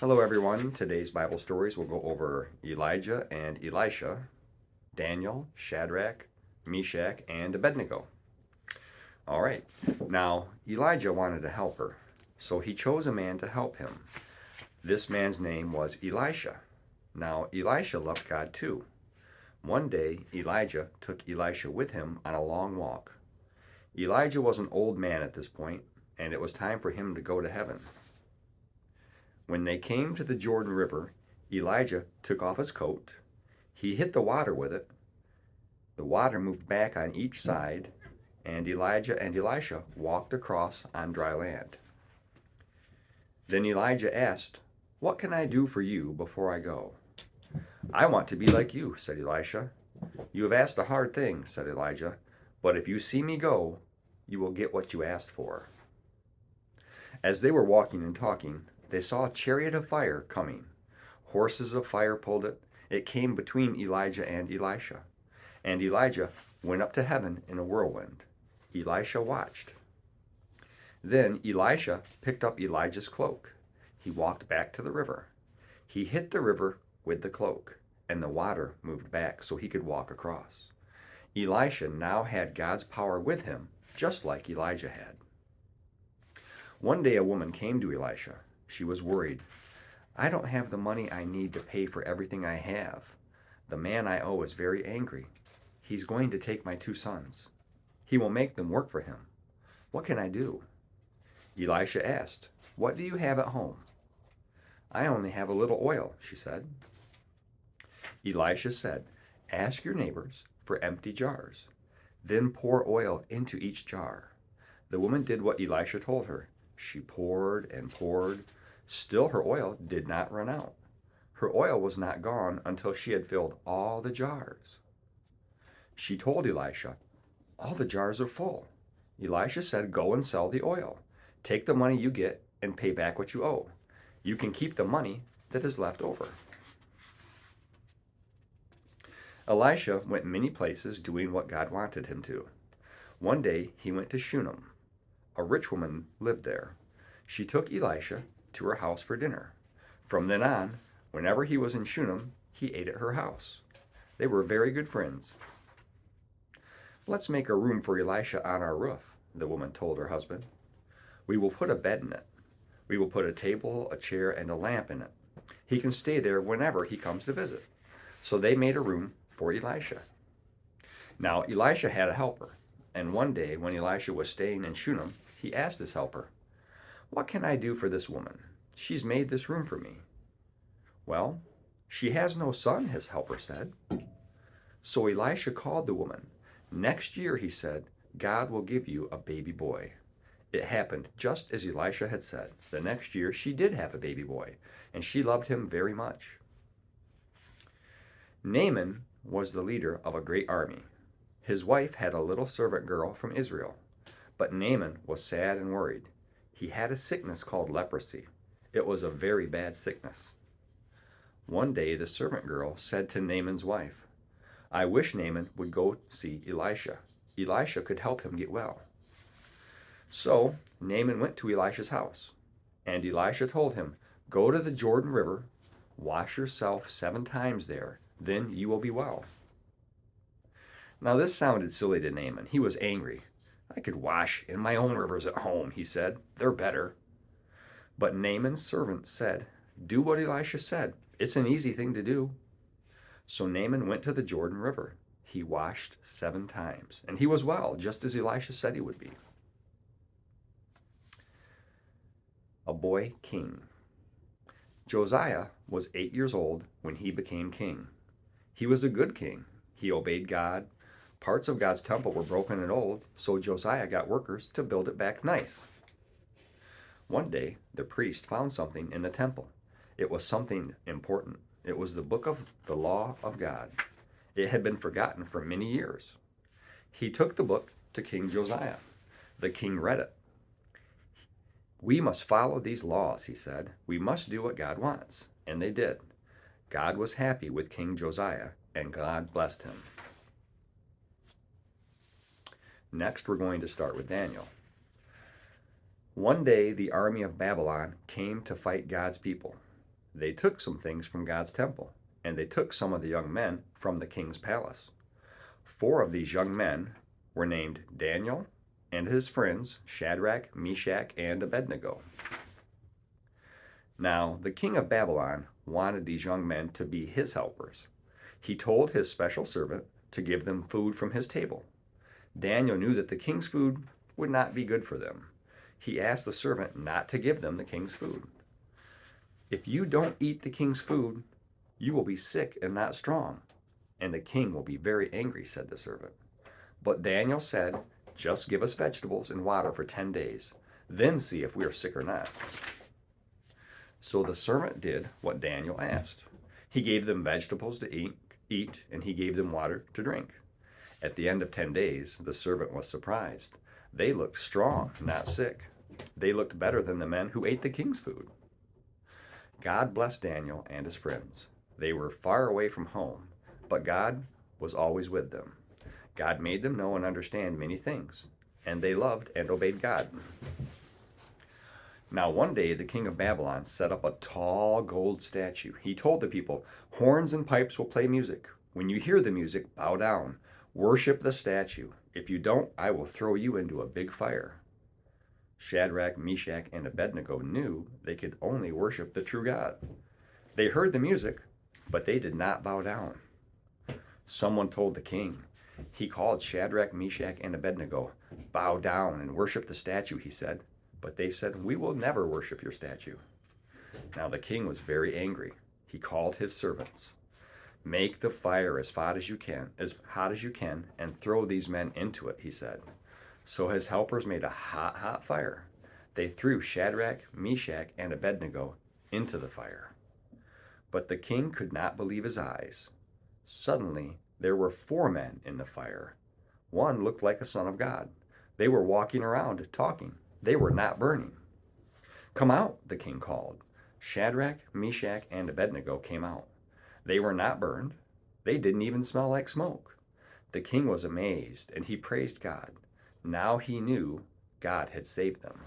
Hello, everyone. Today's Bible stories will go over Elijah and Elisha, Daniel, Shadrach, Meshach, and Abednego. All right. Now, Elijah wanted a helper, so he chose a man to help him. This man's name was Elisha. Now, Elisha loved God too. One day, Elijah took Elisha with him on a long walk. Elijah was an old man at this point, and it was time for him to go to heaven. When they came to the Jordan River, Elijah took off his coat. He hit the water with it. The water moved back on each side, and Elijah and Elisha walked across on dry land. Then Elijah asked, "What can I do for you before I go?" "I want to be like you," said Elisha. "You have asked a hard thing," said Elijah, "but if you see me go, you will get what you asked for." As they were walking and talking, they saw a chariot of fire coming. Horses of fire pulled it. It came between Elijah and Elisha. And Elijah went up to heaven in a whirlwind. Elisha watched. Then Elisha picked up Elijah's cloak. He walked back to the river. He hit the river with the cloak, and the water moved back so he could walk across. Elisha now had God's power with him, just like Elijah had. One day a woman came to Elisha. She was worried. "I don't have the money I need to pay for everything I have. The man I owe is very angry. He's going to take my 2 sons. He will make them work for him. What can I do?" Elisha asked, "What do you have at home?" "I only have a little oil," she said. Elisha said, "Ask your neighbors for empty jars. Then pour oil into each jar." The woman did what Elisha told her. She poured and poured. Still her oil did not run out. Her oil was not gone until she had filled all the jars. She told Elisha, "All the jars are full." Elisha said, "Go and sell the oil. Take the money you get and pay back what you owe. You can keep the money that is left over." Elisha went many places doing what God wanted him to. One day he went to Shunem. A rich woman lived there. She took Elisha to her house for dinner. From then on, whenever he was in Shunem, he ate at her house. They were very good friends. "Let's make a room for Elisha on our roof," the woman told her husband. "We will put a bed in it. We will put a table, a chair, and a lamp in it. He can stay there whenever he comes to visit." So they made a room for Elisha. Now Elisha had a helper, and one day when Elisha was staying in Shunem, he asked his helper, "What can I do for this woman? She's made this room for me." "Well, she has no son," his helper said. So Elisha called the woman. "Next year," he said, "God will give you a baby boy." It happened just as Elisha had said. The next year she did have a baby boy, and she loved him very much. Naaman was the leader of a great army. His wife had a little servant girl from Israel. But Naaman was sad and worried. He had a sickness called leprosy. It was a very bad sickness. One day the servant girl said to Naaman's wife, "I wish Naaman would go see Elisha. Elisha could help him get well." So Naaman went to Elisha's house, and Elisha told him, "Go to the Jordan River, wash yourself 7 times there, then you will be well." Now this sounded silly to Naaman. He was angry. "I could wash in my own rivers at home," he said. "They're better." But Naaman's servant said, "Do what Elisha said. It's an easy thing to do." So Naaman went to the Jordan River. He washed 7 times, and he was well, just as Elisha said he would be. A boy king. Josiah was 8 years old when he became king. He was a good king. He obeyed God. Parts of God's temple were broken and old, so Josiah got workers to build it back nice. One day, the priest found something in the temple. It was something important. It was the book of the law of God. It had been forgotten for many years. He took the book to King Josiah. The king read it. "We must follow these laws," he said. "We must do what God wants." And they did. God was happy with King Josiah, and God blessed him. Next, we're going to start with Daniel. One day, the army of Babylon came to fight God's people. They took some things from God's temple, and they took some of the young men from the king's palace. 4 of these young men were named Daniel and his friends Shadrach, Meshach, and Abednego. Now, the king of Babylon wanted these young men to be his helpers. He told his special servant to give them food from his table. Daniel knew that the king's food would not be good for them. He asked the servant not to give them the king's food. If you don't eat the king's food, you will be sick and not strong, and the king will be very angry, said the servant. But Daniel said, just give us vegetables and water for 10 days, then see if we are sick or not. So the servant did what Daniel asked. He gave them vegetables to eat, and he gave them water to drink. At the end of 10 days, the servant was surprised. They looked strong, not sick. They looked better than the men who ate the king's food. God blessed Daniel and his friends. They were far away from home, but God was always with them. God made them know and understand many things, and they loved and obeyed God. Now one day the king of Babylon set up a tall gold statue. He told the people, horns and pipes will play music. When you hear the music, bow down. Worship the statue. If you don't, I will throw you into a big fire. Shadrach, Meshach, and Abednego knew they could only worship the true God. They heard the music, but they did not bow down. Someone told the king. He called Shadrach, Meshach, and Abednego. Bow down and worship the statue, he said. But they said, we will never worship your statue. Now the king was very angry. He called his servants. Make the fire as hot as you can, and throw these men into it, he said. So his helpers made a hot fire. They threw Shadrach, Meshach, and Abednego into the fire. But the king could not believe his eyes. Suddenly, there were 4 men in the fire. One looked like a son of God. They were walking around talking. They were not burning. Come out, the king called. Shadrach, Meshach, and Abednego came out. They were not burned. They didn't even smell like smoke. The king was amazed, and he praised God. Now he knew God had saved them.